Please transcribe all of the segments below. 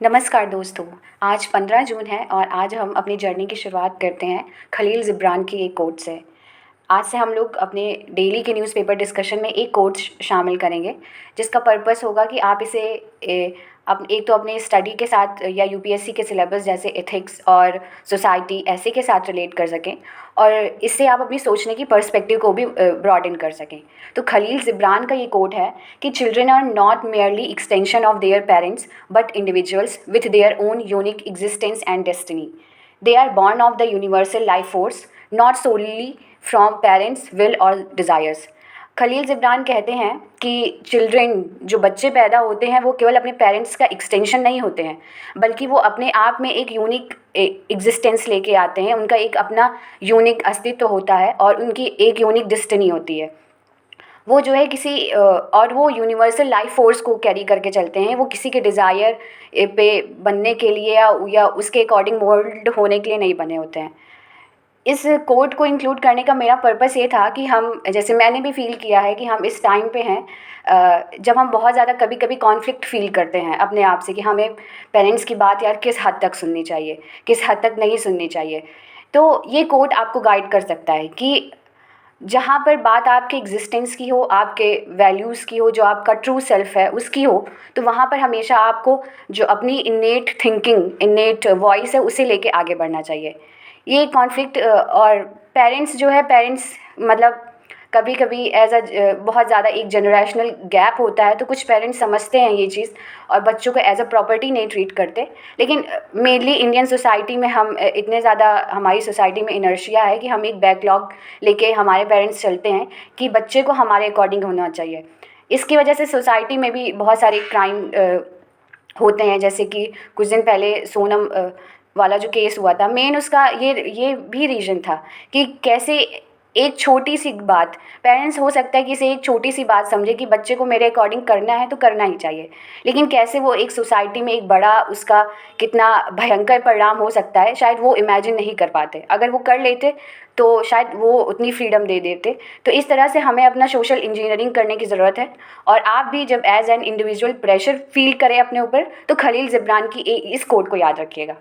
नमस्कार दोस्तों। आज 15 जून है और आज हम अपनी जर्नी की शुरुआत करते हैं खलील जिब्रान की एक कोट से। आज से हम लोग अपने डेली के न्यूज़पेपर डिस्कशन में एक कोट शामिल करेंगे, जिसका पर्पस होगा कि आप इसे एक तो अपने स्टडी के साथ या यूपीएससी के सिलेबस जैसे एथिक्स और सोसाइटी ऐसे के साथ रिलेट कर सकें और इससे आप अपनी सोचने की पर्सपेक्टिव को भी ब्रॉडन कर सकें। तो खलील जिब्रान का ये कोट है कि children are not merely extension of their parents but individuals with their own unique existence and destiny. They are born of the universal life force, not solely from parents will और desires. Khalil Gibran कहते हैं कि children जो बच्चे पैदा होते हैं वो केवल अपने पेरेंट्स का एक्सटेंशन नहीं होते हैं, बल्कि वो अपने आप में एक यूनिक एग्जिस्टेंस लेके आते हैं। उनका एक अपना यूनिक अस्तित्व होता है और उनकी एक यूनिक डेस्टिनी होती है। वो जो है किसी और वो यूनिवर्सल लाइफ फोर्स को कैरी करके चलते हैं। वो किसी के डिज़ायर पे बनने के लिए या उसके अकॉर्डिंग मोल्ड होने के लिए नहीं बने होते हैं। इस कोट को इंक्लूड करने का मेरा पर्पस ये था कि हम, जैसे मैंने भी फ़ील किया है कि हम इस टाइम पे हैं जब हम बहुत ज़्यादा कभी कभी कॉन्फ्लिक्ट फ़ील करते हैं अपने आप से कि हमें पेरेंट्स की बात यार किस हद तक सुननी चाहिए, किस हद तक नहीं सुननी चाहिए। तो ये कोट आपको गाइड कर सकता है कि जहाँ पर बात आपके एग्जिस्टेंस की हो, आपके वैल्यूज़ की हो, जो आपका ट्रू सेल्फ है उसकी हो, तो वहाँ पर हमेशा आपको जो अपनी इन्नेट थिंकिंग, इन्नेट वॉइस है उसे लेके आगे बढ़ना चाहिए। ये कॉन्फ्लिक्ट और पेरेंट्स जो है, पेरेंट्स मतलब कभी कभी एज अ बहुत ज़्यादा एक जनरेशनल गैप होता है, तो कुछ पेरेंट्स समझते हैं ये चीज़ और बच्चों को एज अ प्रॉपर्टी नहीं ट्रीट करते। लेकिन मेनली इंडियन सोसाइटी में हम इतने ज़्यादा, हमारी सोसाइटी में इनर्शिया है कि हम एक बैकलॉग लेके हमारे पेरेंट्स चलते हैं कि बच्चे को हमारे अकॉर्डिंग होना चाहिए। इसकी वजह से सोसाइटी में भी बहुत सारे क्राइम होते हैं, जैसे कि कुछ दिन पहले सोनम वाला जो केस हुआ था, मेन उसका ये भी रीज़न था कि कैसे एक छोटी सी बात, पेरेंट्स हो सकता है कि इसे एक छोटी सी बात समझे कि बच्चे को मेरे अकॉर्डिंग करना है तो करना ही चाहिए, लेकिन कैसे वो एक सोसाइटी में एक बड़ा उसका कितना भयंकर परिणाम हो सकता है शायद वो इमेजिन नहीं कर पाते। अगर वो कर लेते तो शायद वो उतनी फ्रीडम दे देते। तो इस तरह से हमें अपना सोशल इंजीनियरिंग करने की ज़रूरत है। और आप भी जब as an individual pressure feel करें अपने ऊपर, तो खलील जिब्रान की इस कोट को याद रखिएगा।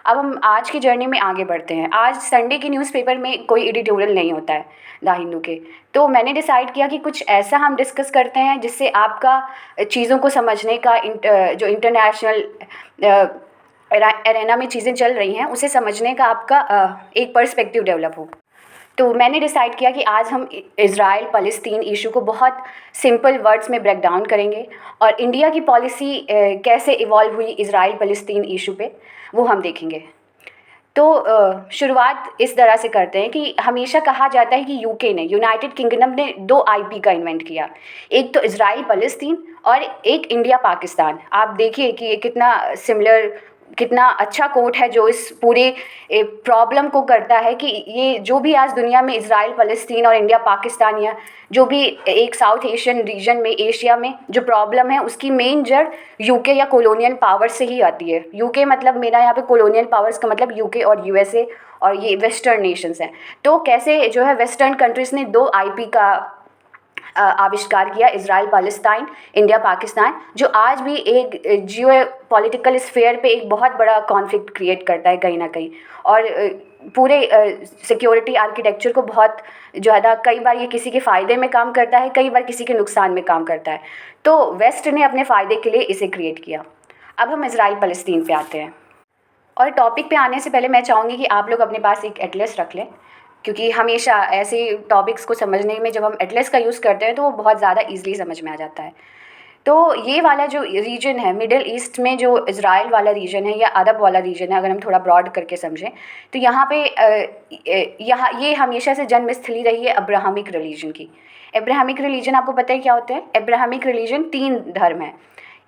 अब हम आज की जर्नी में आगे बढ़ते हैं। आज संडे के न्यूज़पेपर में कोई एडिटोरियल नहीं होता है द हिंदू के, तो मैंने डिसाइड किया कि कुछ ऐसा हम डिस्कस करते हैं जिससे आपका चीज़ों को समझने का जो इंटरनेशनल एरेना में चीज़ें चल रही हैं उसे समझने का आपका एक पर्सपेक्टिव डेवलप हो। तो मैंने डिसाइड किया कि आज हम इज़राइल फ़लस्तीन इशू को बहुत सिंपल वर्ड्स में ब्रेक डाउन करेंगे और इंडिया की पॉलिसी कैसे इवॉल्व हुई इज़राइल फ़लस्तीन इशू पे, वो हम देखेंगे। तो शुरुआत इस तरह से करते हैं कि हमेशा कहा जाता है कि यूके ने, यूनाइटेड किंगडम ने 2 आईपी का इन्वेंट किया, एक तो इज़राइल फ़लस्तीन और एक इंडिया पाकिस्तान। आप देखिए कि ये कितना सिमिलर, कितना अच्छा कोट है जो इस पूरे प्रॉब्लम को करता है कि ये जो भी आज दुनिया में इज़राइल फ़लस्तीन और इंडिया पाकिस्तान या जो भी एक साउथ एशियन रीजन में, एशिया में जो प्रॉब्लम है, उसकी मेन जड़ यूके या कॉलोनियल पावर से ही आती है। यूके मतलब मेरा यहाँ पे कॉलोनियल पावर्स का मतलब यूके और यूएसए और ये वेस्टर्न नेशंस हैं। तो कैसे जो है वेस्टर्न कंट्रीज़ ने 2 आईपी का आविष्कार किया, इज़राइल पैलेस्टाइन, इंडिया पाकिस्तान, जो आज भी एक जियो पॉलिटिकल स्फेयर पे एक बहुत बड़ा कॉन्फ्लिक्ट क्रिएट करता है कहीं ना कहीं, और पूरे सिक्योरिटी आर्किटेक्चर को बहुत जो है ना, कई बार ये किसी के फ़ायदे में काम करता है, कई बार किसी के नुकसान में काम करता है। तो वेस्ट ने अपने फ़ायदे के लिए इसे क्रिएट किया। अब हम इज़राइल फ़लस्तीन पे आते हैं, और टॉपिक पे आने से पहले मैं चाहूँगी कि आप लोग अपने पास एक एटलस रख लें, क्योंकि हमेशा ऐसे टॉपिक्स को समझने में जब हम एटलस का यूज़ करते हैं तो वो बहुत ज़्यादा ईज़िली समझ में आ जाता है। तो ये वाला जो रीजन है मिडिल ईस्ट में, जो इज़राइल वाला रीजन है या अरब वाला रीजन है, अगर हम थोड़ा ब्रॉड करके समझें तो यहाँ पे यहाँ ये हमेशा से जन्मस्थली रही है अब्राहमिक रिलीजन की। अब्राहमिक रिलीजन आपको पता है क्या होते हैं? अब्राहमिक रिलीजन 3 धर्म है।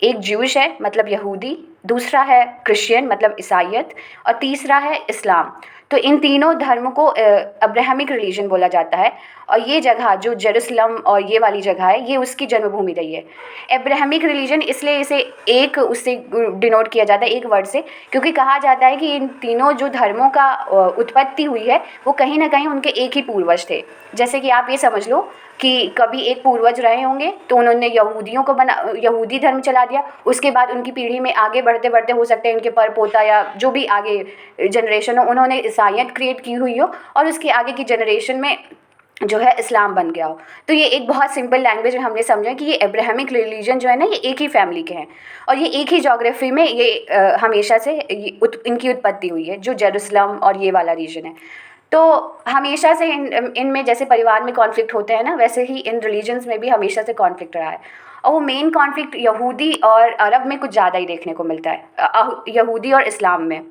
एक ज्यूश है मतलब यहूदी, दूसरा है क्रिश्चियन मतलब ईसाईयत, और तीसरा है इस्लाम। तो इन तीनों धर्मों को अब्राहमिक रिलीजन बोला जाता है। और ये जगह जो जेरूसलम और ये वाली जगह है, ये उसकी जन्मभूमि रही है। अब्राहमिक रिलीजन इसलिए इसे एक उससे डिनोट किया जाता है, एक वर्ड से, क्योंकि कहा जाता है कि इन तीनों जो धर्मों का उत्पत्ति हुई है वो कहीं ना कहीं उनके एक ही पूर्वज थे। जैसे कि आप ये समझ लो कि कभी एक पूर्वज रहे होंगे तो उन्होंने यहूदियों को यहूदी धर्म चला दिया, उसके बाद उनकी पीढ़ी में आगे बढ़ते बढ़ते हो सकता है इनके पर पोता या जो भी आगे जनरेशन हो उन्होंने ईसाइयत क्रिएट की हुई हो और उसके आगे की जनरेशन में जो है इस्लाम बन गया हो। तो ये एक बहुत सिंपल लैंग्वेज में हमने समझा कि ये अब्राहमिक रिलीजन जो है ना ये एक ही फैमिली के हैं और ये एक ही जोग्राफी में ये हमेशा से इनकी उत्पत्ति हुई है, जो जेरूसलम और ये वाला रीजन है। तो हमेशा से इनमें जैसे परिवार में कॉन्फ्लिक्ट होते हैं ना, वैसे ही इन रिलीजन्स में भी हमेशा से कॉन्फ्लिक्ट रहा है। और वो मेन कॉन्फ्लिक्ट यहूदी और अरब में कुछ ज़्यादा ही देखने को मिलता है, यहूदी और इस्लाम में।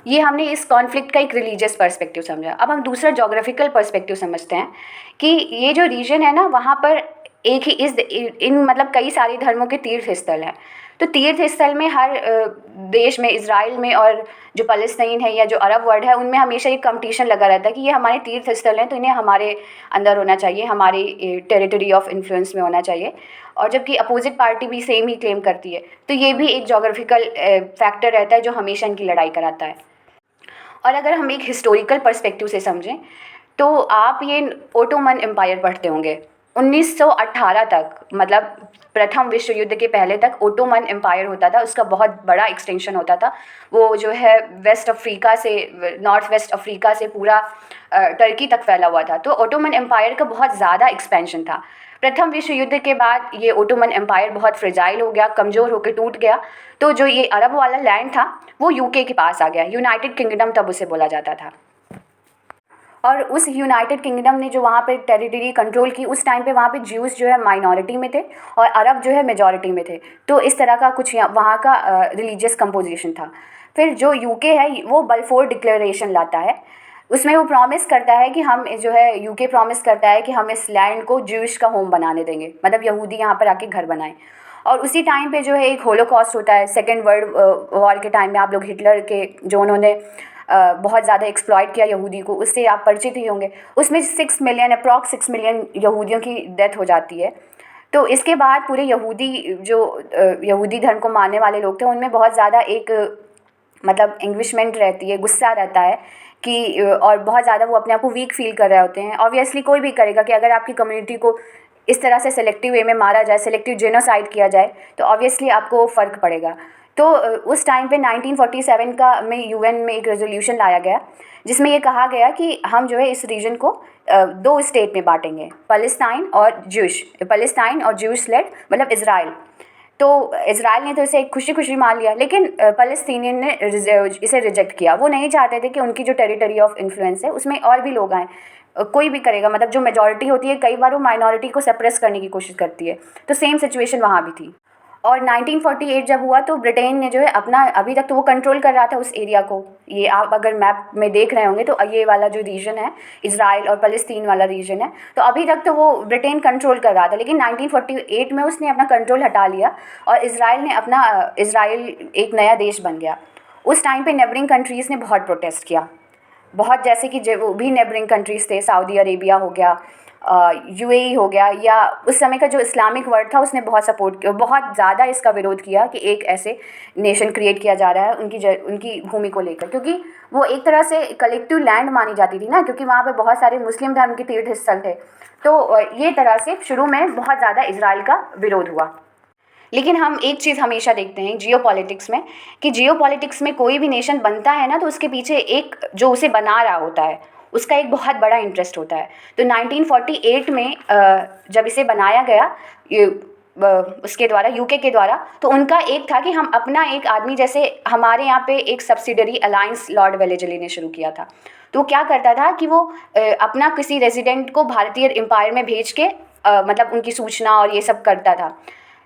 ये हमने इस कॉन्फ्लिक्ट का एक रिलीजियस पर्सपेक्टिव समझा। अब हम दूसरा जोग्राफिकल पर्सपेक्टिव समझते हैं कि ये जो रीजन है ना वहाँ पर एक ही इन मतलब कई सारे धर्मों के तीर्थ स्थल हैं। तो तीर्थ स्थल में हर देश में, इज़राइल में और जो फ़लस्तीन है या जो अरब वर्ल्ड है उनमें हमेशा एक कंपटीशन लगा रहता है कि ये हमारे तीर्थ स्थल हैं तो इन्हें हमारे अंदर होना चाहिए, हमारी टेरिटरी ऑफ इन्फ्लुएंस में होना चाहिए। और जबकि अपोजिट पार्टी भी सेम ही क्लेम करती है। तो ये भी एक जोग्राफिकल फैक्टर रहता है जो हमेशा इनकी लड़ाई कराता है। और अगर हम एक हिस्टोरिकल पर्सपेक्टिव से समझें तो आप ये ओटोमन एम्पायर पढ़ते होंगे। 1918 तक, मतलब प्रथम विश्व युद्ध के पहले तक ओटोमन एम्पायर होता था, उसका बहुत बड़ा एक्सटेंशन होता था। वो जो है वेस्ट अफ्रीका से, नॉर्थ वेस्ट अफ्रीका से पूरा टर्की तक फैला हुआ था। तो ओटोमन एम्पायर का बहुत ज़्यादा एक्सपेंशन था। प्रथम विश्व युद्ध के बाद ये ओटोमन एम्पायर बहुत फ्रेजाइल हो गया, कमज़ोर होकर टूट गया। तो जो ये अरब वाला लैंड था वो यूके के पास आ गया, यूनाइटेड किंगडम तब उसे बोला जाता था। और उस यूनाइटेड किंगडम ने जो वहाँ पे टेरिटरी कंट्रोल की, उस टाइम पे वहाँ पे ज्यूस जो है माइनॉरिटी में थे और अरब जो है मेजॉरिटी में थे। तो इस तरह का कुछ वहाँ का रिलीजियस कंपोजिशन था। फिर जो यूके है वो बलफोर डिक्लेरेशन लाता है। उसमें वो प्रॉमिस करता है कि हम जो है, यूके प्रॉमिस करता है कि हम इस लैंड को ज्यूश का होम बनाने देंगे, मतलब यहूदी यहाँ पर आके घर बनाएं। और उसी टाइम पे जो है एक होलोकॉस्ट होता है, सेकेंड वर्ल्ड वॉर के टाइम में। आप लोग हिटलर के जो उन्होंने बहुत ज़्यादा एक्सप्लॉइट किया यहूदी को, उससे आप परिचित ही होंगे। उसमें 6 मिलियन, अप्रॉक्स 6 मिलियन यहूदियों की डेथ हो जाती है। तो इसके बाद पूरे यहूदी जो यहूदी धर्म को मानने वाले लोग थे उनमें बहुत ज़्यादा एक मतलब एंग्विशमेंट रहती है, गुस्सा रहता है कि और बहुत ज़्यादा वो अपने आप को वीक फील कर रहे होते हैं। ऑब्वियसली कोई भी करेगा कि अगर आपकी कम्युनिटी को इस तरह से सेलेक्टिव वे में मारा जाए, सेलेक्टिव जेनोसाइड किया जाए, तो ऑब्वियसली आपको फ़र्क पड़ेगा। तो उस टाइम पे 1947 का में यूएन में एक रेजोल्यूशन लाया गया जिसमें ये कहा गया कि हम जो है इस रीजन को 2 स्टेट में बांटेंगे, पैलेस्टाइन और ज्यूश लेड, मतलब इज़राइल। तो इज़राइल ने तो इसे खुशी खुशी मान लिया, लेकिन फ़लस्तीनियन ने इसे रिजेक्ट किया। वो नहीं चाहते थे कि उनकी जो टेरिटरी ऑफ इन्फ्लुएंस है उसमें और भी लोग आएँ। कोई भी करेगा, मतलब जो मेजॉरिटी होती है कई बार वो माइनॉरिटी को सप्रेस करने की कोशिश करती है। तो सेम सिचुएशन वहाँ भी थी। और 1948 जब हुआ तो ब्रिटेन ने जो है अपना, अभी तक तो वो कंट्रोल कर रहा था उस एरिया को। ये आप अगर मैप में देख रहे होंगे तो ये वाला जो रीजन है इज़राइल और फ़लस्तीन वाला रीजन है, तो अभी तक तो वो ब्रिटेन कंट्रोल कर रहा था। लेकिन 1948 में उसने अपना कंट्रोल हटा लिया और इज़राइल एक नया देश बन गया। उस टाइम पे नेबरिंग कंट्रीज़ ने बहुत प्रोटेस्ट किया, बहुत, जैसे कि जो भी नेबरिंग कंट्रीज़ थे, सऊदी अरेबिया हो गया, यूएई हो गया, या उस समय का जो इस्लामिक वर्ल्ड था उसने बहुत सपोर्ट किया, बहुत ज़्यादा इसका विरोध किया कि एक ऐसे नेशन क्रिएट किया जा रहा है उनकी भूमि को लेकर, क्योंकि वो एक तरह से कलेक्टिव लैंड मानी जाती थी ना, क्योंकि वहाँ पे बहुत सारे मुस्लिम धर्म के तीर्थ स्थल थे। तो ये तरह से शुरू में बहुत ज़्यादा इजराइल का विरोध हुआ। लेकिन हम एक चीज़ हमेशा देखते हैं जियोपॉलिटिक्स में, कि जियोपॉलिटिक्स में कोई भी नेशन बनता है ना तो उसके पीछे एक जो उसे बना रहा होता है उसका एक बहुत बड़ा इंटरेस्ट होता है। तो 1948 में जब इसे बनाया गया उसके द्वारा, यूके के द्वारा, तो उनका एक था कि हम अपना एक आदमी, जैसे हमारे यहाँ पे एक सब्सिडरी अलायंस लॉर्ड वेलेजली ने शुरू किया था। तो क्या करता था कि वो अपना किसी रेजिडेंट को भारतीय एम्पायर में भेज के मतलब उनकी सूचना और ये सब करता था।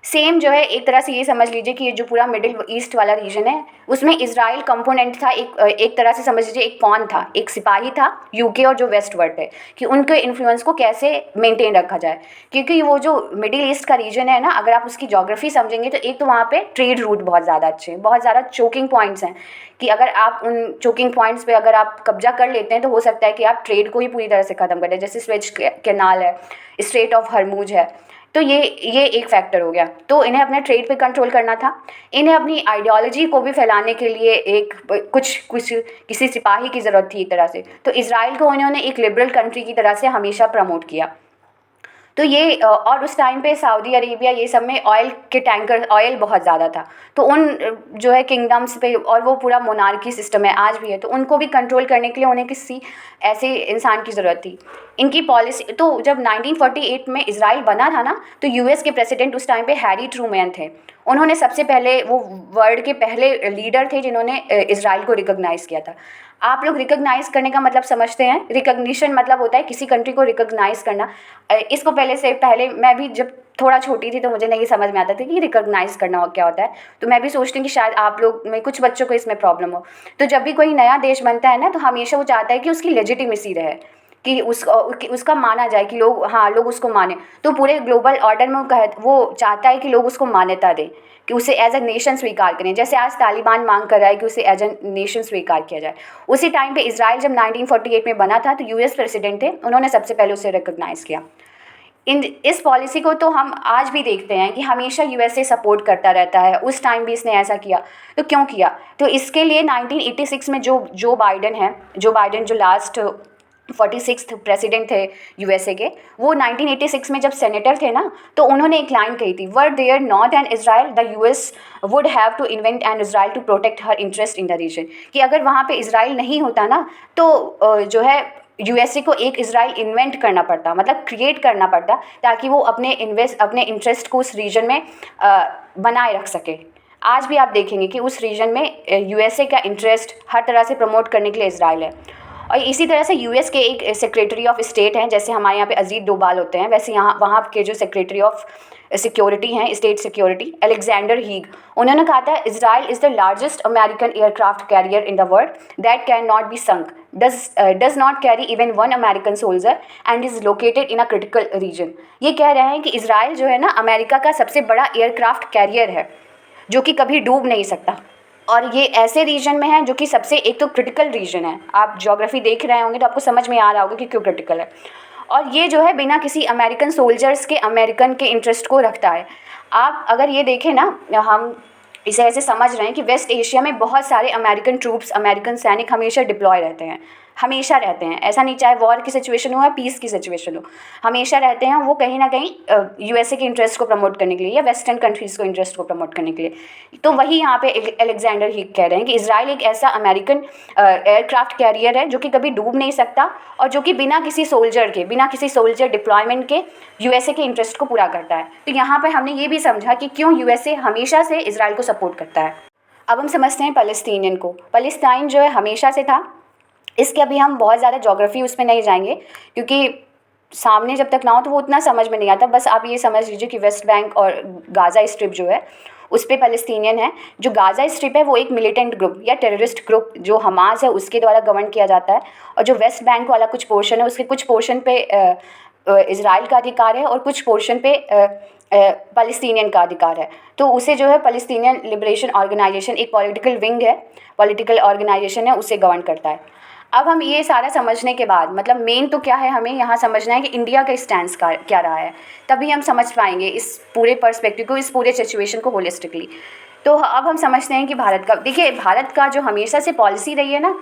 सेम जो है एक तरह से ये समझ लीजिए कि ये जो पूरा मिडिल ईस्ट वाला रीजन है उसमें इजराइल कंपोनेंट था, एक तरह से समझ लीजिए एक पॉन था, एक सिपाही था यूके और जो वेस्ट वर्ल्ड है, कि उनके इन्फ्लुएंस को कैसे मेंटेन रखा जाए। क्योंकि वो जो मिडिल ईस्ट का रीजन है ना, अगर आप उसकी ज्योग्राफी समझेंगे तो एक तो वहाँ पे ट्रेड रूट बहुत ज़्यादा अच्छे हैं, बहुत ज़्यादा चोकिंग पॉइंट्स हैं, कि अगर आप उन चोकिंग पॉइंट्स पे अगर आप कब्जा कर लेते हैं तो हो सकता है कि आप ट्रेड को ही पूरी तरह से ख़त्म कर दें। जैसे स्वेज कैनाल है, स्ट्रेट ऑफ हरमुज है, तो ये एक फैक्टर हो गया। तो इन्हें अपने ट्रेड पे कंट्रोल करना था, इन्हें अपनी आइडियोलॉजी को भी फैलाने के लिए एक किसी सिपाही की ज़रूरत थी एक तरह से। तो इज़राइल को उन्होंने एक लिबरल कंट्री की तरह से हमेशा प्रमोट किया। तो ये और उस टाइम पे सऊदी अरेबिया ये सब में ऑयल के टैंकर, ऑयल बहुत ज़्यादा था, तो उन जो है किंगडम्स पे, और वो पूरा मोनार्की सिस्टम है आज भी है, तो उनको भी कंट्रोल करने के लिए उन्हें किसी ऐसे इंसान की ज़रूरत थी। इनकी पॉलिसी तो जब 1948 में इसराइल बना था ना, तो यूएस के प्रेसिडेंट उस टाइम पे हैरी ट्रूमैन थे। उन्होंने सबसे पहले, वो वर्ल्ड के पहले लीडर थे जिन्होंने इसराइल को रिकॉग्नाइज़ किया था। आप लोग रिकॉग्नाइज़ करने का मतलब समझते हैं? रिकॉग्निशन मतलब होता है किसी कंट्री को रिकॉग्नाइज़ करना। इसको पहले मैं भी जब थोड़ा छोटी थी तो मुझे नहीं समझ में आता था कि रिकॉग्नाइज़ करना क्या होता है, तो मैं भी सोचती हूँ कि शायद आप लोग में कुछ बच्चों को इसमें प्रॉब्लम हो। तो जब भी कोई नया देश बनता है ना, तो हमेशा वो चाहता है कि उसकी लेजिटिमेसी रहे, कि उसका माना जाए, कि लोग, हाँ, लोग उसको माने। तो पूरे ग्लोबल ऑर्डर में वो चाहता है कि लोग उसको मान्यता दें, कि उसे एज अ नेशन स्वीकार करें, जैसे आज तालिबान मांग कर रहा है कि उसे एज अ नेशन स्वीकार किया जाए। उसी टाइम पे इसराइल जब 1948 में बना था, तो यूएस प्रेसिडेंट थे, उन्होंने सबसे पहले उसे रिकॉग्नाइज़ किया। इस पॉलिसी को तो हम आज भी देखते हैं कि हमेशा यूएसए सपोर्ट करता रहता है। उस टाइम भी इसने ऐसा किया, तो क्यों किया? तो इसके लिए 1986 में जो बाइडेन जो लास्ट 46th प्रेसिडेंट थे यूएसए के, वो 1986 में जब सेनेटर थे ना, तो उन्होंने एक लाइन कही थी, were there not an Israel the US would have to invent an Israel to protect her interest in the region. कि अगर वहाँ पे इज़राइल नहीं होता ना, तो जो है यूएसए को एक इज़राइल इन्वेंट करना पड़ता, मतलब क्रिएट करना पड़ता, ताकि वो अपने इंटरेस्ट को उस रीजन में बनाए रख सके। आज भी आप देखेंगे कि उस रीजन में यूएसए का इंटरेस्ट हर तरह से प्रमोट करने के लिए इज़राइल है। और इसी तरह से यूएस के एक सेक्रेटरी ऑफ स्टेट हैं, जैसे हमारे यहाँ पे अजीत डोभाल होते हैं, वैसे वहाँ के जो सेक्रेटरी ऑफ सिक्योरिटी हैं, स्टेट सिक्योरिटी, अलेक्जेंडर हीग, उन्होंने कहा था, Israel is the largest American aircraft carrier in the world that can not be sunk, does not carry even one American soldier and is located in a critical region. ये कह रहे हैं कि Israel जो है ना, अमेरिका का सबसे बड़ा एयरक्राफ्ट कैरियर है, जो कि कभी डूब नहीं सकता। और ये ऐसे रीजन में है जो कि सबसे, एक तो क्रिटिकल रीजन है, आप ज्योग्राफी देख रहे होंगे तो आपको समझ में आ रहा होगा कि क्यों क्रिटिकल है। और ये जो है बिना किसी अमेरिकन सोल्जर्स के अमेरिकन के इंटरेस्ट को रखता है। आप अगर ये देखें ना, हम इसे ऐसे समझ रहे हैं कि वेस्ट एशिया में बहुत सारे अमेरिकन ट्रूप्स, अमेरिकन सैनिक हमेशा डिप्लॉय रहते हैं, हमेशा रहते हैं। ऐसा नहीं, चाहे वॉर की सिचुएशन हो या पीस की सिचुएशन हो, हमेशा रहते हैं। वो कहीं ना कहीं यूएसए के इंटरेस्ट को प्रमोट करने के लिए या वेस्टर्न कंट्रीज़ को इंटरेस्ट को प्रमोट करने के लिए। तो वही यहाँ पे अलेक्जेंडर हीग कह रहे हैं कि इज़राइल एक ऐसा अमेरिकन एयरक्राफ्ट कैरियर है जो कि कभी डूब नहीं सकता, और जो कि बिना किसी सोल्जर डिप्लॉयमेंट के यूएसए के इंटरेस्ट को पूरा करता है। तो यहाँ पर हमने ये भी समझा कि क्यों यूएसए हमेशा से इज़राइल को सपोर्ट करता है। अब हम समझते हैं पैलेस्टीनियन को। पैलेस्टाइन जो है हमेशा से था, इसके अभी हम बहुत ज़्यादा ज्योग्राफी उसमें नहीं जाएंगे, क्योंकि सामने जब तक ना हो तो वो उतना समझ में नहीं आता। बस आप ये समझ लीजिए कि वेस्ट बैंक और गाज़ा स्ट्रिप जो है उस पर पैलेस्टीनियन है। जो गाज़ा स्ट्रिप है वो एक मिलिटेंट ग्रुप या टेररिस्ट ग्रुप जो हमास है उसके द्वारा गवर्न किया जाता है, और जो वेस्ट बैंक वाला कुछ पोर्शन है उसके कुछ पोर्शन पे इज़राइल का अधिकार है और कुछ पोर्शन पे पैलेस्टीनियन का अधिकार है। तो उसे जो है पैलेस्टीनियन लिबरेशन ऑर्गेनाइजेशन, एक पॉलिटिकल विंग है, पॉलिटिकल ऑर्गेनाइजेशन है, उसे गवर्न करता है। अब हम ये सारा समझने के बाद, मतलब मेन तो क्या है, हमें यहाँ समझना है कि इंडिया का स्टैंड क्या रहा है, तभी हम समझ पाएंगे इस पूरे पर्सपेक्टिव को, इस पूरे सिचुएशन को होलिस्टिकली। तो अब हम समझते हैं कि भारत का, देखिए भारत का जो हमेशा से पॉलिसी रही है ना,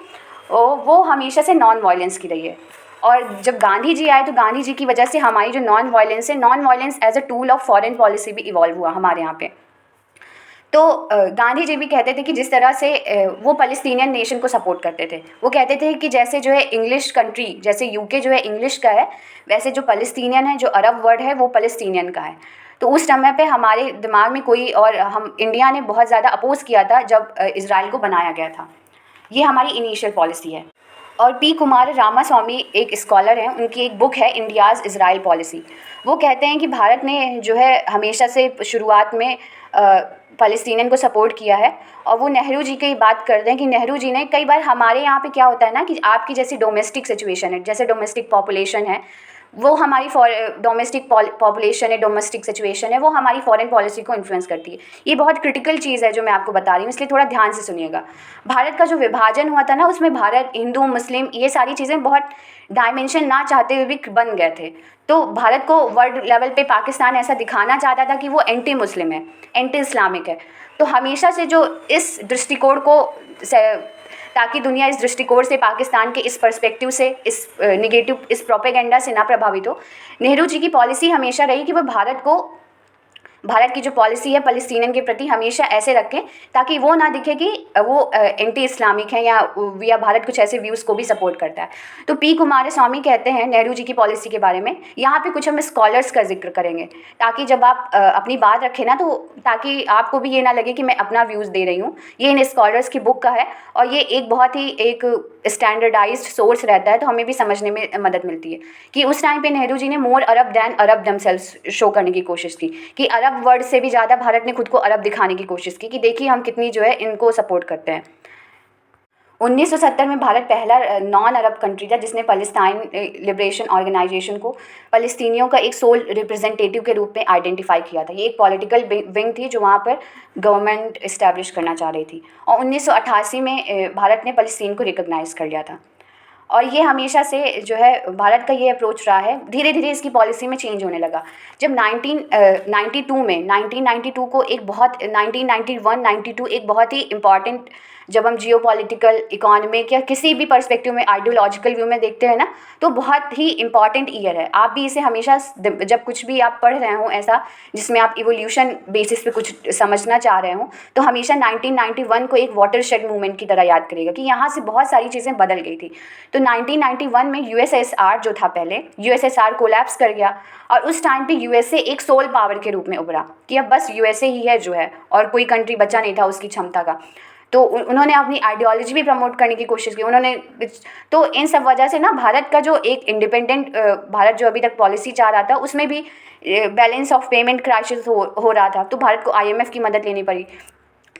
वो हमेशा से नॉन वायलेंस की रही है। और जब गांधी जी आए तो गांधी जी की वजह से हमारी जो नॉन वायलेंस है, non violence as a tool of foreign policy भी इवॉल्व हुआ हमारे यहाँ पे। तो गांधी जी भी कहते थे कि जिस तरह से वो पैलेस्टीनियन नेशन को सपोर्ट करते थे, वो कहते थे कि जैसे जो है इंग्लिश कंट्री, जैसे यूके जो है इंग्लिश का है, वैसे जो पैलेस्टीनियन है, जो अरब वर्ड है, वो पैलेस्टीनियन का है। तो उस समय पे हमारे दिमाग में कोई, और हम इंडिया ने बहुत ज़्यादा अपोज़ किया था जब इज़राइल को बनाया गया था। ये हमारी इनिशियल पॉलिसी है। और पी कुमार रामास्वामी एक स्कॉलर हैं, उनकी एक बुक है इंडियाज़ इज़राइल पॉलिसी। वो कहते हैं कि भारत ने जो है हमेशा से शुरुआत में फ़लस्तीनियन को सपोर्ट किया है। और वो नेहरू जी की बात करते हैं कि नेहरू जी ने कई बार, हमारे यहाँ पे क्या होता है ना कि आपकी जैसी डोमेस्टिक सिचुएशन है, जैसे डोमेस्टिक पॉपुलेशन है, वो हमारी डोमेस्टिक पॉपुलेशन है, डोमेस्टिक सिचुएशन है, वो हमारी फॉरेन पॉलिसी को इन्फ्लुएंस करती है। ये बहुत क्रिटिकल चीज़ है जो मैं आपको बता रही हूँ, इसलिए थोड़ा ध्यान से सुनिएगा। भारत का जो विभाजन हुआ था ना, उसमें भारत, हिंदू, मुस्लिम, ये सारी चीज़ें बहुत डायमेंशन ना चाहते हुए भी बन गए थे। तो भारत को वर्ल्ड लेवल पे पाकिस्तान ऐसा दिखाना चाहता था कि वो एंटी मुस्लिम है, एंटी इस्लामिक है। तो हमेशा से जो इस दृष्टिकोण को, ताकि दुनिया इस दृष्टिकोण से, पाकिस्तान के इस पर्सपेक्टिव से, इस नेगेटिव, इस प्रोपेगेंडा से ना प्रभावित हो। नेहरू जी की पॉलिसी हमेशा रही कि वह भारत की जो पॉलिसी है फ़लस्तीनियन के प्रति हमेशा ऐसे रखें ताकि वो ना दिखे कि वो एंटी इस्लामिक है या भारत कुछ ऐसे व्यूज़ को भी सपोर्ट करता है। तो पी कुमारस्वामी कहते हैं नेहरू जी की पॉलिसी के बारे में, यहाँ पे कुछ हम स्कॉलर्स का जिक्र करेंगे ताकि जब आप अपनी बात रखें ना, तो ताकि आपको भी ये ना लगे कि मैं अपना व्यूज़ दे रही हूँ। ये इन स्कॉलर्स की बुक का है और ये एक बहुत ही एक स्टैंडर्डाइज्ड सोर्स रहता है, तो हमें भी समझने में मदद मिलती है कि उस टाइम पे नेहरू जी ने मोर अरब दैन अरब दमसेल्व्स शो करने की कोशिश की कि अरब वर्ड से भी ज़्यादा भारत ने खुद को अरब दिखाने की कोशिश की कि देखिए हम कितनी जो है इनको सपोर्ट करते हैं। 1970 में भारत पहला नॉन अरब कंट्री था जिसने फ़लस्तीन लिबरेशन ऑर्गेनाइजेशन को फ़लस्तीनियों का एक सोल रिप्रेजेंटेटिव के रूप में आइडेंटिफाई किया था। ये एक पॉलिटिकल विंग थी जो वहाँ पर गवर्नमेंट इस्टेब्लिश करना चाह रही थी और 1988 में भारत ने फ़लस्तीन को रिकॉग्नाइज़ कर लिया था। और ये हमेशा से जो है भारत का ये अप्रोच रहा है। धीरे धीरे इसकी पॉलिसी में चेंज होने लगा। जब 1992 को एक बहुत 1991-92 एक बहुत ही इम्पॉर्टेंट, जब हम जियोपॉलिटिकल, इकोनॉमिक या किसी भी पर्सपेक्टिव में आइडियोलॉजिकल व्यू में देखते हैं ना, तो बहुत ही इंपॉर्टेंट ईयर है। आप भी इसे हमेशा जब कुछ भी आप पढ़ रहे हो ऐसा जिसमें आप इवोल्यूशन बेसिस पे कुछ समझना चाह रहे हो, तो हमेशा 1991 को एक वाटरशेड मूवमेंट की तरह याद करेगा कि यहाँ से बहुत सारी चीज़ें बदल गई थी। तो 1991 में यूएसएसआर जो था, पहले यूएसएसआर कोलैप्स कर गया और उस टाइम पे यूएसए एक सोल पावर के रूप में उभरा कि अब बस यूएसए ही है जो है, और कोई कंट्री बचा नहीं था उसकी क्षमता का। तो उन्होंने अपनी आइडियोलॉजी भी प्रमोट करने की कोशिश की उन्होंने। तो इन सब वजह से ना भारत का जो एक इंडिपेंडेंट भारत जो अभी तक पॉलिसी चाह रहा था, उसमें भी बैलेंस ऑफ पेमेंट क्राइसिस हो रहा था, तो भारत को आईएमएफ की मदद लेनी पड़ी।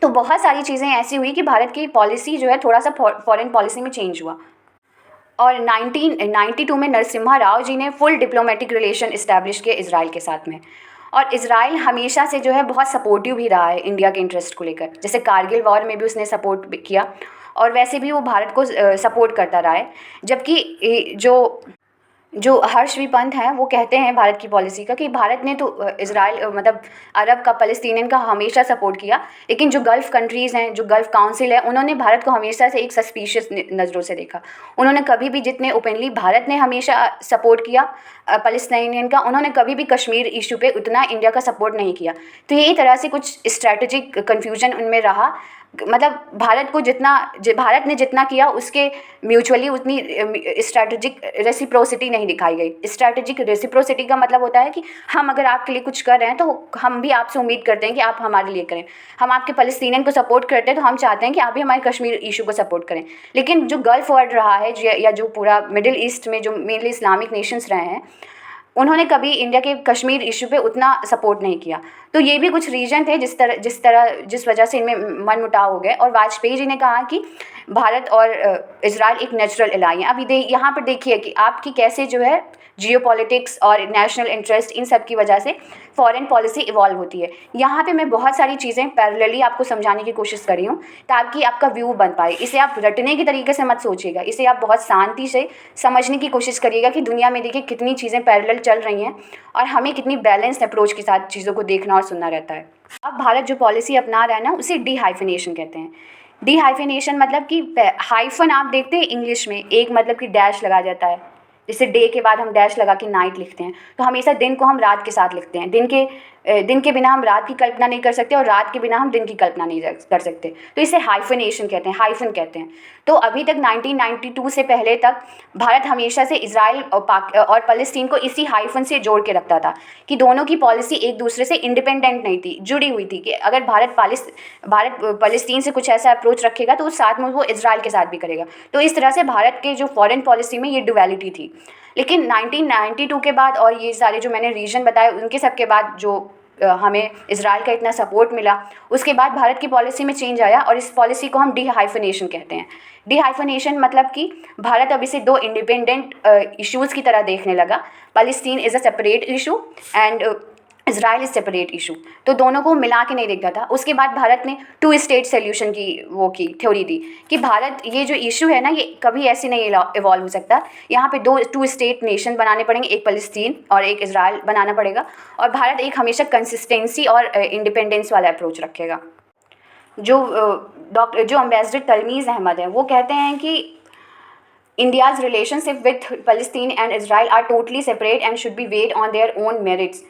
तो बहुत सारी चीज़ें ऐसी हुई कि भारत की पॉलिसी जो है थोड़ा सा फॉरेन पॉलिसी में चेंज हुआ। और 1992 में नरसिम्हा राव जी ने फुल डिप्लोमेटिक रिलेशन इस्टेब्लिश किए इज़राइल के साथ में। और इज़राइल हमेशा से जो है बहुत सपोर्टिव भी रहा है इंडिया के इंटरेस्ट को लेकर। जैसे कारगिल वॉर में भी उसने सपोर्ट किया और वैसे भी वो भारत को सपोर्ट करता रहा है। जबकि जो हर्ष पंत हैं वो कहते हैं भारत की पॉलिसी का कि भारत ने तो इज़राइल मतलब अरब का, फ़लस्तीनियन का हमेशा सपोर्ट किया, लेकिन जो गल्फ़ कंट्रीज़ हैं, जो गल्फ़ काउंसिल है, उन्होंने भारत को हमेशा से एक सस्पिशियस नज़रों से देखा। उन्होंने कभी भी, जितने ओपनली भारत ने हमेशा सपोर्ट किया फ़लस्तीनियन का, उन्होंने कभी भी कश्मीर इशू पे उतना इंडिया का सपोर्ट नहीं किया। तो यही तरह से कुछ स्ट्रैटेजिक कन्फ्यूजन उनमें रहा। मतलब भारत ने जितना किया उसके म्यूचुअली उतनी स्ट्रैटेजिक रेसिप्रोसिटी नहीं दिखाई गई। स्ट्रैटेजिक रेसिप्रोसिटी का मतलब होता है कि हम अगर आपके लिए कुछ कर रहे हैं तो हम भी आपसे उम्मीद करते हैं कि आप हमारे लिए करें। हम आपके फ़लस्तीनियन को सपोर्ट करते हैं तो हम चाहते हैं कि आप भी हमारे कश्मीर इशू को सपोर्ट करें। लेकिन जो गल्फ़ वर्ल्ड रहा है या जो पूरा मिडिल ईस्ट में जो मेनली इस्लामिक नेशंस रहे हैं, उन्होंने कभी इंडिया के कश्मीर इशू पे उतना सपोर्ट नहीं किया। तो ये भी कुछ रीज़न थे जिस वजह से इनमें मनमुटाव हो गए। और वाजपेयी जी ने कहा कि भारत और इज़राइल एक नेचुरल एलाई है। अभी यहाँ पर देखिए कि आपकी कैसे जो है जियोपॉलिटिक्स और नेशनल इंटरेस्ट, इन सब की वजह से फॉरेन पॉलिसी इवॉल्व होती है। यहाँ पे मैं बहुत सारी चीज़ें पैरेलली आपको समझाने की कोशिश कर रही हूँ ताकि आपका व्यू बन पाए। इसे आप रटने के तरीके से मत सोचिएगा, इसे आप बहुत शांति से समझने की कोशिश करिएगा कि दुनिया में देखिए कितनी चीज़ें पैरेलल चल रही हैं और हमें कितनी बैलेंस्ड अप्रोच के साथ चीज़ों को देखना और सुनना रहता है। अब भारत जो पॉलिसी अपना रहा है ना, उसे डीहाइफिनेशन कहते हैं। डीहाइफिनेशन मतलब कि हाइफन आप देखते हैं इंग्लिश में, एक मतलब कि डैश लगा जाता है, जैसे डे के बाद हम डैश लगा के नाइट लिखते हैं, तो हमेशा दिन को हम रात के साथ लिखते हैं। दिन के बिना हम रात की कल्पना नहीं कर सकते और रात के बिना हम दिन की कल्पना नहीं कर सकते। तो इसे हाइफनेशन कहते हैं, हाइफन कहते हैं। तो अभी तक 1992 से पहले तक भारत हमेशा से इज़राइल और फ़लस्तीन को इसी हाइफन से जोड़ के रखता था कि दोनों की पॉलिसी एक दूसरे से इंडिपेंडेंट नहीं थी, जुड़ी हुई थी कि अगर भारत फ़लस्तीन से कुछ ऐसा अप्रोच रखेगा तो उस साथ में वो इज़राइल के साथ भी करेगा। तो इस तरह से भारत के जो फॉरेन पॉलिसी में ये डुअलिटी थी। लेकिन 1992 के बाद और ये सारे जो मैंने रीजन बताए उनके सब के बाद जो हमें इज़राइल का इतना सपोर्ट मिला, उसके बाद भारत की पॉलिसी में चेंज आया और इस पॉलिसी को हम डीहाइफनेशन कहते हैं। डीहाइफनेशन मतलब कि भारत अब इसे दो इंडिपेंडेंट इश्यूज़ की तरह देखने लगा। फ़लस्तीन is a separate issue and Israel is separate issue, तो दोनों को मिला के नहीं देखता था। उसके बाद भारत ने 2 स्टेट सोल्यूशन की थ्योरी दी कि भारत ये जो इशू है ना, ये कभी ऐसे नहीं इवॉल्व हो सकता। यहाँ पे 2 स्टेट नेशन बनाने पड़ेंगे, एक फ़लस्तीन और एक इज़राइल बनाना पड़ेगा। और भारत एक हमेशा कंसिस्टेंसी और इंडिपेंडेंस वाला अप्रोच रखेगा। जो जो एम्बेसडर तलमीज़ अहमद हैं वो कहते हैं कि India's relationship with Palestine and Israel are totally separate and should be weighed on their own merits.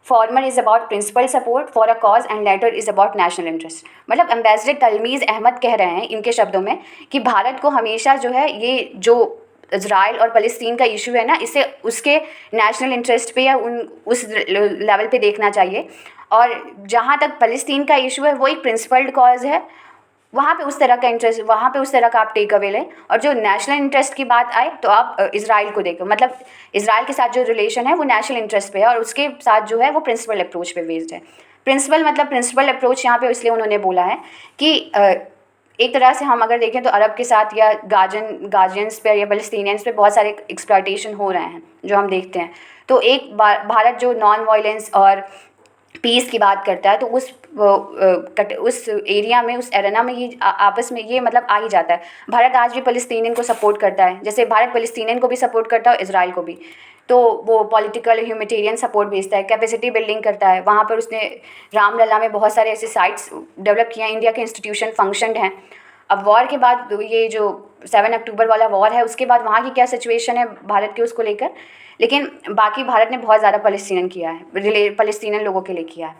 Former is about principal support for a cause and latter is about national interest. मतलब ambassador तलमीज़ Ahmad कह रहे हैं इनके शब्दों में कि भारत को हमेशा जो है ये जो इज़राइल और फ़लस्तीन का इशू है ना, इसे उसके नेशनल इंटरेस्ट पे या उस लेवल पे देखना चाहिए, और जहाँ तक फ़लस्तीन का इशू है वो एक प्रिंसिपल्ड कॉज है, वहाँ पे उस तरह का इंटरेस्ट, वहाँ पे उस तरह का आप टेक अवे लें। और जो नेशनल इंटरेस्ट की बात आए तो आप इज़राइल को देखो, मतलब इज़राइल के साथ जो रिलेशन है वो नेशनल इंटरेस्ट पे है और उसके साथ जो है वो प्रिंसिपल अप्रोच पे बेस्ड है। प्रिंसिपल अप्रोच यहाँ पे इसलिए उन्होंने बोला है कि एक तरह से हम अगर देखें तो अरब के साथ या गार्जियंस पे या फ़लस्तीनियंस पे बहुत सारे एक्सप्लॉयटेशन हो रहे हैं जो हम देखते हैं। तो एक भारत जो नॉन वायलेंस और पीस की बात करता है तो उस एरिया में, उस एरेना में ये आपस में ये मतलब आ ही जाता है। भारत आज भी फ़लस्तीनियन को सपोर्ट करता है, जैसे भारत फ़लस्तीनियन को भी सपोर्ट करता है और इज़राइल को भी। तो वो पॉलिटिकल ह्यूमैनिटेरियन सपोर्ट भेजता है, कैपेसिटी बिल्डिंग करता है। वहाँ पर उसने रामलला में बहुत सारे ऐसे साइट्स डेवलप किए हैं, इंडिया के इंस्टीट्यूशन फंक्शनड हैं। अब वॉर के बाद ये जो 7 अक्टूबर वाला वॉर है उसके बाद वहाँ की क्या सिचुएशन है भारत की उसको लेकर, लेकिन बाकी भारत ने बहुत ज़्यादा फ़लस्तीन किया है, फ़लस्तीन लोगों के लिए किया है।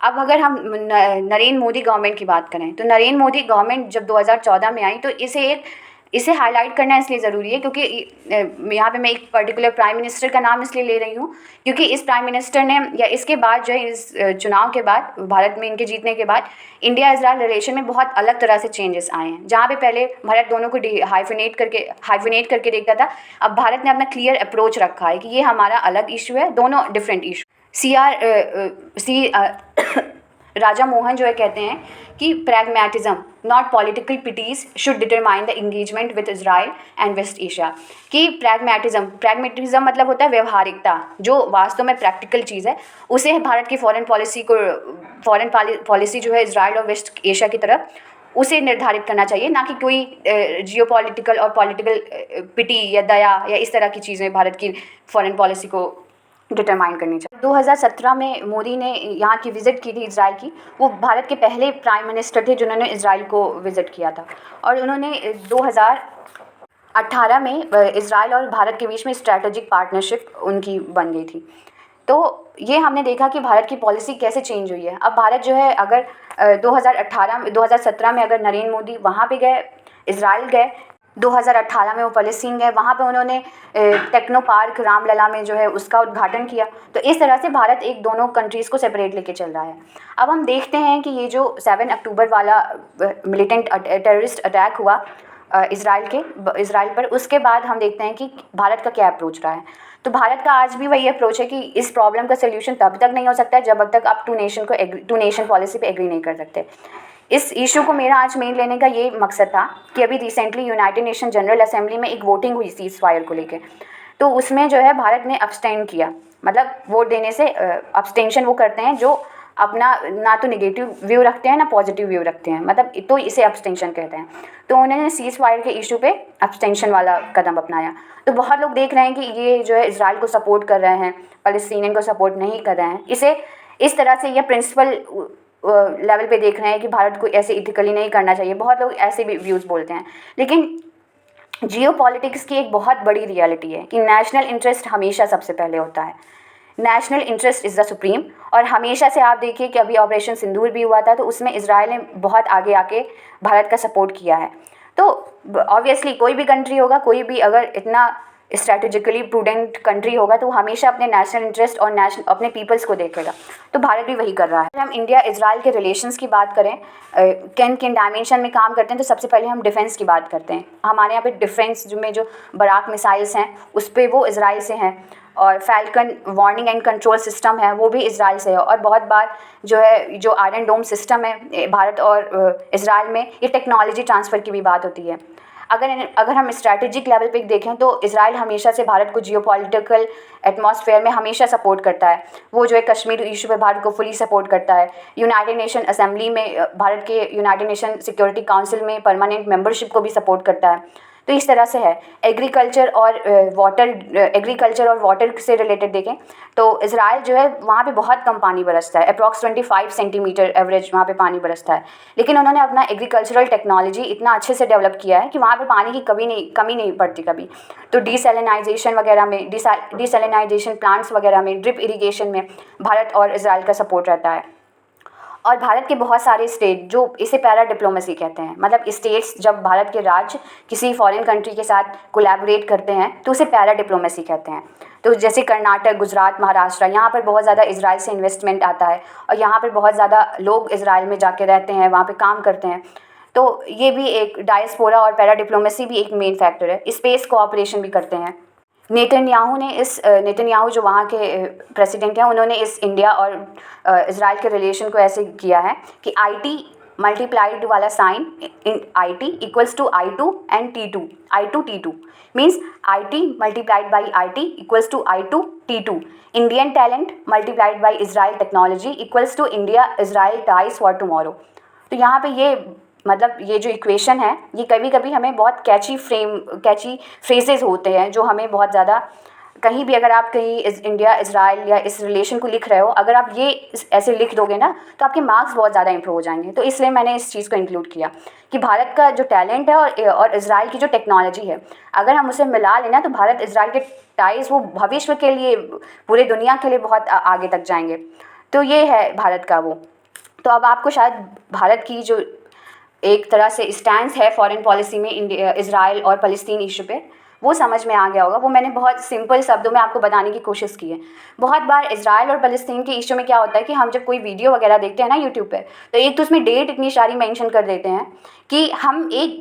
अब अगर हम नरेंद्र मोदी गवर्नमेंट की बात करें तो नरेंद्र मोदी गवर्नमेंट जब 2014 में आई तो इसे हाईलाइट करना इसलिए ज़रूरी है क्योंकि यहाँ पे मैं एक पर्टिकुलर प्राइम मिनिस्टर का नाम इसलिए ले रही हूँ क्योंकि इस प्राइम मिनिस्टर ने, या इसके बाद जो है इस चुनाव के बाद भारत में इनके जीतने के बाद इंडिया इज़राइल रिलेशन में बहुत अलग तरह से चेंजेस आए हैं। जहाँ पे पहले भारत दोनों को हाइफिनेट करके देखता था, अब भारत ने अपना क्लियर अप्रोच रखा है कि ये हमारा अलग इशू है, दोनों डिफरेंट इशू। राजा मोहन जो है कहते हैं कि pragmatism not political pieties should determine the engagement with Israel and West Asia. कि प्रैग्मेटिज्म मतलब होता है व्यवहारिकता, जो वास्तव में प्रैक्टिकल चीज़ है, उसे भारत की फॉरेन पॉलिसी जो है इज़राइल और वेस्ट एशिया की तरफ उसे निर्धारित करना चाहिए, ना कि कोई जियोपॉलिटिकल और पॉलिटिकल पिटी या दया या इस तरह की चीज़ें भारत की फॉरेन पॉलिसी को डिटरमाइन करनी चाहिए। 2017 में मोदी ने यहाँ की विज़िट की थी इज़राइल की, वो भारत के पहले प्राइम मिनिस्टर थे जिन्होंने इज़राइल को विज़िट किया था, और उन्होंने 2018 में इज़राइल और भारत के बीच में स्ट्रैटेजिक पार्टनरशिप उनकी बन गई थी। तो ये हमने देखा कि भारत की पॉलिसी कैसे चेंज हुई है। अब भारत जो है अगर 2017 में अगर नरेंद्र मोदी वहाँ पे गए, इज़राइल गए, 2018 में वो फ़लस्तीन गए, वहाँ पे उन्होंने टेक्नो पार्क रामलला में जो है उसका उद्घाटन किया। तो इस तरह से भारत एक दोनों कंट्रीज़ को सेपरेट लेके चल रहा है। अब हम देखते हैं कि ये जो 7 अक्टूबर वाला मिलिटेंट टेररिस्ट अटैक हुआ इज़राइल पर, उसके बाद हम देखते हैं कि भारत का क्या अप्रोच रहा है। तो भारत का आज भी वही अप्रोच है कि इस प्रॉब्लम का सोल्यूशन तब तक नहीं हो सकता है जब तक आप टू नेशन पॉलिसी पे एग्री नहीं कर सकते। इस इशू को मेरा आज मेन लेने का ये मकसद था कि अभी recently United nation general assembly में एक वोटिंग हुई सीज़ फायर को लेके, तो उसमें जो है भारत ने अब्सटेन किया, मतलब वोट देने से अब्सटेंशन वो करते हैं जो अपना ना तो नेगेटिव व्यू रखते हैं ना पॉजिटिव व्यू रखते हैं, मतलब तो इसे अब्सटेंशन कहते हैं। तो उन्होंने सीज़ फायर के इशू पे अब्सटेंशन वाला कदम अपनाया। तो बहुत लोग देख रहे हैं कि ये जो है इज़राइल को सपोर्ट कर रहे हैं, फ़लस्तीनियन को सपोर्ट नहीं कर रहे हैं। इसे इस तरह से यह प्रिंसिपल लेवल पे देख रहे हैं कि भारत को ऐसे इथिकली नहीं करना चाहिए। बहुत लोग ऐसे भी व्यूज़ बोलते हैं, लेकिन जियोपॉलिटिक्स की एक बहुत बड़ी रियलिटी है कि नेशनल इंटरेस्ट हमेशा सबसे पहले होता है। National interest is the supreme. और हमेशा से आप देखिए कि अभी ऑपरेशन सिंदूर भी हुआ था तो उसमें इज़राइल ने बहुत आगे आके भारत का सपोर्ट किया है। तो ऑब्वियसली कोई भी कंट्री होगा, कोई भी अगर इतना स्ट्रैटेजिकली प्रूडेंट कंट्री होगा तो हमेशा अपने नेशनल इंटरेस्ट और अपने पीपल्स को देखेगा। तो भारत भी वही कर रहा है। हम इंडिया इज़राइल के रिलेशंस की बात करें, किन किन डायमेंशन में काम करते हैं, तो सबसे पहले हम डिफेंस की बात करते हैं। हमारे यहाँ पे डिफेंस जो बराक मिसाइल्स हैं उस पर वो इज़राइल से हैं, और falcon warning and control system है वो भी इज़राइल से है। और बहुत बार जो है जो आयरन डोम सिस्टम है भारत और इज़राइल में, ये टेक्नोलॉजी ट्रांसफ़र की भी बात होती है। अगर हम स्ट्रैटेजिक लेवल पे देखें तो इज़राइल हमेशा से भारत को जियोपॉलिटिकल एटमॉस्फेयर में हमेशा सपोर्ट करता है। वो जो है कश्मीर इशू पे भारत को फुली सपोर्ट करता है। यूनाइटेड नेशन असेंबली में भारत के यूनाइटेड नेशन सिक्योरिटी काउंसिल में परमानेंट मेंबरशिप को भी सपोर्ट करता है। तो इस तरह से है। एग्रीकल्चर और वाटर से रिलेटेड देखें तो इज़राइल जो है वहाँ पे बहुत कम पानी बरसता है, अप्रॉक्स 25 सेंटीमीटर एवरेज वहाँ पे पानी बरसता है। लेकिन उन्होंने अपना एग्रीकल्चरल टेक्नोलॉजी इतना अच्छे से डेवलप किया है कि वहाँ पे पानी की कमी नहीं पड़ती कभी। तो डिसैलिनाइजेशन वगैरह में, डिसैलिनाइजेशन प्लांट्स वगैरह में, ड्रिप इरीगेशन में भारत और इज़राइल का सपोर्ट रहता है। और भारत के बहुत सारे स्टेट जो इसे पैरा डिप्लोमेसी कहते हैं, मतलब स्टेट्स जब भारत के राज्य किसी फॉरेन कंट्री के साथ कोलैबोरेट करते हैं तो उसे पैरा डिप्लोमेसी कहते हैं। तो जैसे कर्नाटक, गुजरात, महाराष्ट्र, यहाँ पर बहुत ज़्यादा इजराइल से इन्वेस्टमेंट आता है और यहाँ पर बहुत ज़्यादा लोग इजराइल में जाके रहते हैं, वहाँ पर काम करते हैं। तो ये भी एक डायस्पोरा और पैरा डिप्लोमेसी भी एक मेन फैक्टर है। स्पेस कोऑपरेशन भी करते हैं। नेतन्याहू जो वहाँ के प्रेसिडेंट हैं, उन्होंने इस इंडिया और इज़राइल के रिलेशन को ऐसे किया है कि IT मल्टीप्लाइड वाला sign in IT equals to I2 and T2, I2 T2 means IT multiplied by IT equals to I2 T2। Indian talent multiplied by Israel technology equals to India Israel ties for tomorrow. तो यहाँ पे ये मतलब ये जो equation है ये कभी कभी हमें बहुत कैची फ्रेजेस होते हैं जो हमें बहुत ज़्यादा, कहीं भी अगर आप कहीं इंडिया इज़राइल या इस रिलेशन को लिख रहे हो, अगर आप ये ऐसे लिख दोगे ना तो आपके मार्क्स बहुत ज़्यादा इंप्रूव हो जाएंगे। तो इसलिए मैंने इस चीज़ को इंक्लूड किया कि भारत का जो टैलेंट है और इज़राइल की जो टेक्नोलॉजी है, अगर हम उसे मिला लेना तो भारत इज़राइल के टाइज वो भविष्य के लिए, पूरे दुनिया के लिए बहुत आगे तक जाएंगे। तो ये है भारत का वो। तो अब आपको शायद भारत की जो एक तरह से स्टैंड है फॉरेन पॉलिसी में इज़राइल और फ़लस्तीन इशू पे, वो समझ में आ गया होगा। वो मैंने बहुत सिंपल शब्दों में आपको बताने की कोशिश की है। बहुत बार इज़राइल और फ़लस्तीन के इशू में क्या होता है कि हम जब कोई वीडियो वगैरह देखते हैं ना यूट्यूब पे, तो एक तो उसमें डेट इतनी सारी मेंशन कर देते हैं कि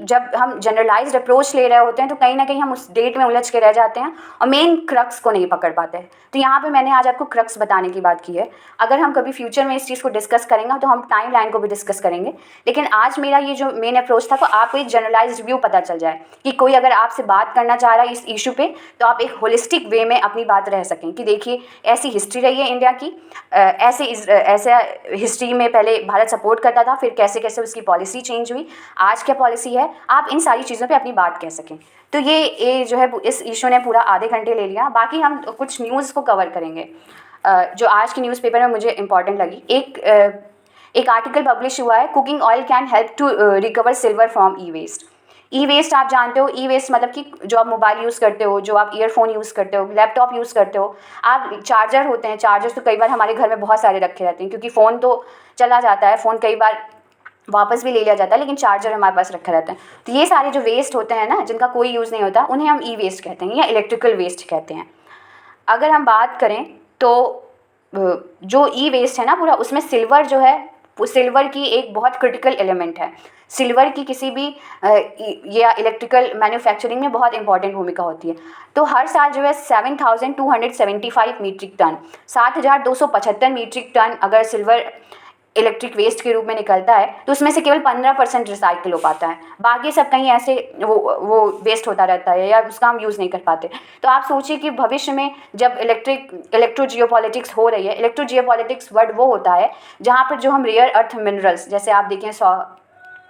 जब हम जनरलाइज्ड अप्रोच ले रहे होते हैं तो कहीं ना कहीं हम उस डेट में उलझ के रह जाते हैं और मेन क्रक्स को नहीं पकड़ पाते। तो यहाँ पे मैंने आज आपको क्रक्स बताने की बात की है। अगर हम कभी फ्यूचर में इस चीज़ को डिस्कस करेंगे तो हम टाइम लाइन को भी डिस्कस करेंगे, लेकिन आज मेरा ये जो मेन अप्रोच था तो आपको एक जनरलाइज्ड व्यू पता चल जाए कि कोई अगर आपसे बात करना चाह रहा है इस इशू पे तो आप एक होलिस्टिक वे में अपनी बात रह सकें कि देखिए ऐसी हिस्ट्री रही है इंडिया की, ऐसे हिस्ट्री में पहले भारत सपोर्ट करता था, फिर कैसे कैसे उसकी पॉलिसी चेंज हुई, आज क्या पॉलिसी है, आप इन सारी चीज़ों पे अपनी बात कह सकें। तो ये जो है इस इशू ने पूरा आधे घंटे ले लिया। बाकी हम कुछ न्यूज़ को कवर करेंगे जो आज की न्यूज़पेपर में मुझे इंपॉर्टेंट लगी। एक आर्टिकल पब्लिश हुआ है, cooking oil can help to recover silver from e waste. E waste आप जानते हो, ई वेस्ट मतलब कि जो आप मोबाइल यूज़ करते हो, जो आप ईयरफोन यूज़ करते हो, लैपटॉप यूज़ करते हो, आप चार्जर होते हैं, चार्जर्स तो कई बार हमारे घर में बहुत सारे रखे रहते हैं क्योंकि फ़ोन तो चला जाता है, फ़ोन कई बार वापस भी ले लिया जाता है, लेकिन चार्जर हमारे पास रखा रहता है। तो ये सारे जो वेस्ट होते हैं ना, जिनका कोई यूज़ नहीं होता, उन्हें हम ई वेस्ट कहते हैं या इलेक्ट्रिकल वेस्ट कहते हैं। अगर हम बात करें तो जो ई वेस्ट है ना पूरा, उसमें सिल्वर जो है वो सिल्वर की एक बहुत क्रिटिकल एलिमेंट है। सिल्वर की किसी भी या इलेक्ट्रिकल मैन्युफैक्चरिंग में बहुत इंपॉर्टेंट भूमिका होती है। तो हर साल जो है 7,275 मीट्रिक टन, 7,275 मीट्रिक टन अगर सिल्वर इलेक्ट्रिक वेस्ट के रूप में निकलता है तो उसमें से केवल 15% रिसाइकिल हो पाता है। बाकी सब कहीं ऐसे वो वेस्ट होता रहता है या उसका हम यूज़ नहीं कर पाते। तो आप सोचिए कि भविष्य में जब इलेक्ट्रो जियोपॉलिटिक्स हो रही है, इलेक्ट्रो जियोपॉलिटिक्स वर्ड वो होता है जहाँ पर जो हम रेयर अर्थ मिनरल्स, जैसे आप देखें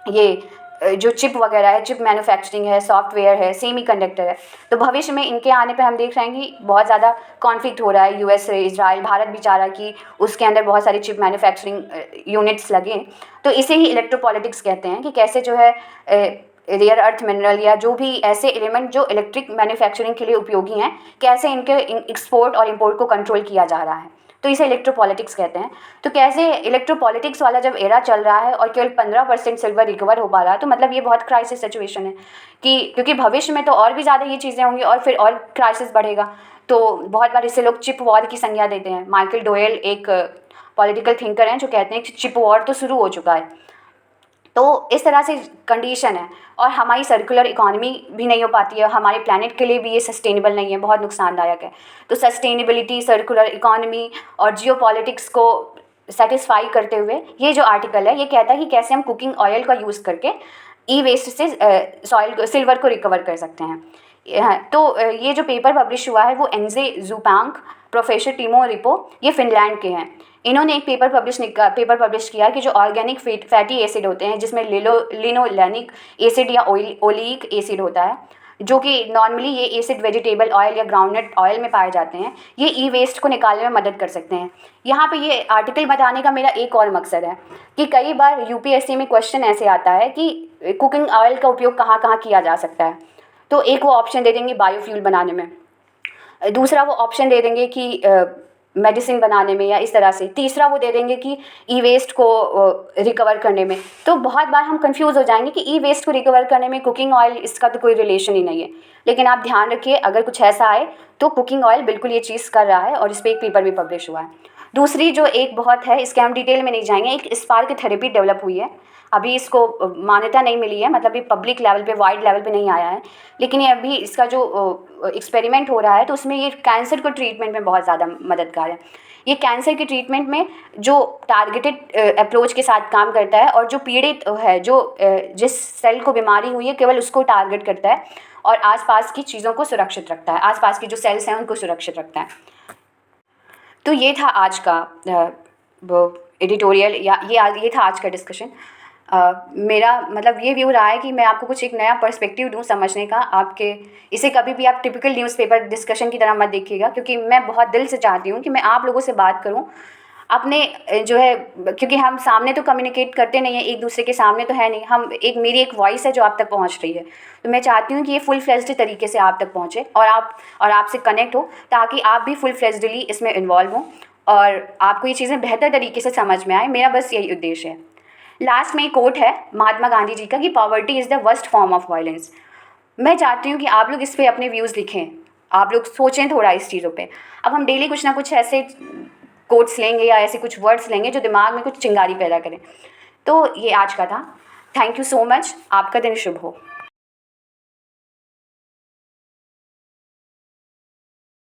ये जो चिप वगैरह है, चिप मैन्युफैक्चरिंग है, सॉफ्टवेयर है, सेमीकंडक्टर है, तो भविष्य में इनके आने पे हम देख रहे हैं कि बहुत ज़्यादा कॉन्फ्लिक्ट हो रहा है यूएस से, इजराइल, भारत भी चाह रहा है कि उसके अंदर बहुत सारी चिप मैन्युफैक्चरिंग यूनिट्स लगें। तो इसे ही इलेक्ट्रोपॉलिटिक्स कहते हैं कि कैसे जो है रेयर अर्थ मिनरल या जो भी ऐसे एलिमेंट जो इलेक्ट्रिक मैन्युफैक्चरिंग के लिए उपयोगी हैं, कैसे इनके एक्सपोर्ट और इम्पोर्ट को कंट्रोल किया जा रहा है। तो इसे इलेक्ट्रोपॉलिटिक्स कहते हैं। तो कैसे इलेक्ट्रोपॉलिटिक्स वाला जब एरा चल रहा है और केवल 15% सिल्वर रिकवर हो पा रहा है, तो मतलब ये बहुत क्राइसिस सिचुएशन है कि क्योंकि भविष्य में तो और भी ज़्यादा ये चीज़ें होंगी और फिर और क्राइसिस बढ़ेगा। तो बहुत बार इसे लोग चिप वॉर की संज्ञा देते हैं। माइकल डोयल एक पॉलिटिकल थिंकर हैं जो कहते हैं कि चिप वॉर तो शुरू हो चुका है। तो इस तरह से कंडीशन है और हमारी सर्कुलर इकोनॉमी भी नहीं हो पाती है, हमारे प्लैनेट के लिए भी ये सस्टेनेबल नहीं है, बहुत नुकसानदायक है। तो सस्टेनेबिलिटी, सर्कुलर इकोनॉमी और जियोपॉलिटिक्स को सेटिस्फाई करते हुए ये जो आर्टिकल है ये कहता है कि कैसे हम कुकिंग ऑयल का यूज़ करके ई वेस्ट से सिल्वर को रिकवर कर सकते हैं। तो ये जो पेपर पब्लिश हुआ है वो एनजे ज़ुपांग, प्रोफेसर टिमो रिपो, ये फिनलैंड के हैं। इन्होंने एक पेपर पब्लिश किया कि जो ऑर्गेनिक फैटी एसिड होते हैं जिसमें लिनोलेनिक एसिड या ओलिक एसिड होता है, जो कि नॉर्मली ये एसिड वेजिटेबल ऑयल या ग्राउंडनट ऑयल में पाए जाते हैं, ये ई वेस्ट को निकालने में मदद कर सकते हैं। यहाँ पे ये आर्टिकल बताने का मेरा एक और मकसद है कि कई बार यूपीएससी में क्वेश्चन ऐसे आता है कि कुकिंग ऑयल का उपयोग कहाँ कहाँ किया जा सकता है। तो एक वो ऑप्शन दे देंगे बायोफ्यूल बनाने में, दूसरा वो ऑप्शन दे देंगे कि मेडिसिन बनाने में या इस तरह से, तीसरा वो दे देंगे कि ई वेस्ट को रिकवर करने में। तो बहुत बार हम कंफ्यूज हो जाएंगे कि ई वेस्ट को रिकवर करने में कुकिंग ऑयल, इसका तो कोई रिलेशन ही नहीं है। लेकिन आप ध्यान रखिए, अगर कुछ ऐसा आए तो कुकिंग ऑयल बिल्कुल ये चीज़ कर रहा है और इस पर एक पेपर भी पब्लिश हुआ है। दूसरी जो एक बहुत है, इसके हम डिटेल में नहीं जाएंगे, एक स्पार्क थेरेपी डेवलप हुई है। अभी इसको मान्यता नहीं मिली है, मतलब ये पब्लिक लेवल पे, वाइड लेवल पे नहीं आया है, लेकिन ये अभी इसका जो एक्सपेरिमेंट हो रहा है तो उसमें ये कैंसर को ट्रीटमेंट में बहुत ज़्यादा मददगार है। ये कैंसर के ट्रीटमेंट में जो टारगेटेड अप्रोच के साथ काम करता है और जो पीड़ित है, जो जिस सेल को बीमारी हुई है केवल उसको टारगेट करता है और आसपास की चीज़ों को सुरक्षित रखता है, आसपास की जो सेल्स हैं उनको सुरक्षित रखता है। तो ये था आज का एडिटोरियल, या ये था आज का डिस्कशन। मेरा मतलब ये व्यू रहा है कि मैं आपको कुछ एक नया पर्सपेक्टिव दूँ समझने का। आपके इसे कभी भी आप टिपिकल न्यूज़पेपर डिस्कशन की तरह मत देखिएगा, क्योंकि मैं बहुत दिल से चाहती हूँ कि मैं आप लोगों से बात करूँ अपने जो है, क्योंकि हम सामने तो कम्युनिकेट करते नहीं हैं, एक दूसरे के सामने तो है नहीं, हम मेरी एक वॉइस है जो आप तक पहुंच रही है। तो मैं चाहती हूँ कि ये फुल फ्लेज्ड तरीके से आप तक पहुँचे और आपसे कनेक्ट हो, ताकि आप भी फुल फ्लेज्डली इसमें इन्वॉल्व हों और आपको ये चीज़ें बेहतर तरीके से समझ में आए। मेरा बस यही उद्देश्य है। लास्ट में एक कोट है महात्मा गांधी जी का कि poverty is the worst form of violence. मैं चाहती हूँ कि आप लोग इस पर अपने व्यूज़ लिखें, आप लोग सोचें थोड़ा इस चीज़ों पे। अब हम डेली कुछ ना कुछ ऐसे कोट्स लेंगे या ऐसे कुछ वर्ड्स लेंगे जो दिमाग में कुछ चिंगारी पैदा करें। तो ये आज का था। Thank you so much. आपका दिन शुभ हो।